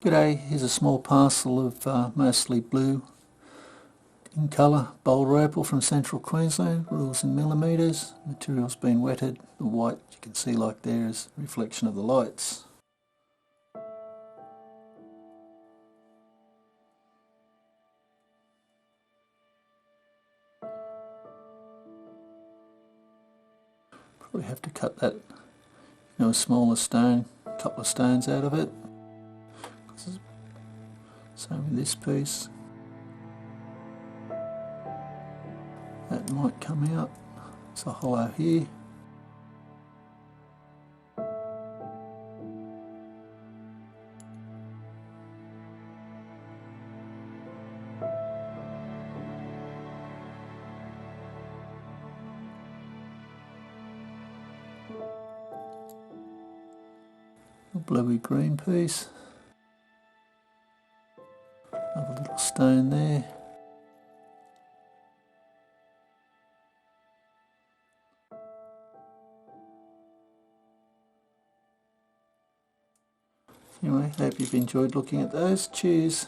G'day, here's a small parcel of mostly blue in colour, Boulder Opal from central Queensland, rules in millimetres, material's been wetted, the white you can see like there is a reflection of the lights. Probably have to cut that, a smaller stone, a couple of stones out of it. Same with this piece. That might come out. It's a hollow here. A bluey green piece. Another little stone there. Anyway, hope you've enjoyed looking at those. Cheers.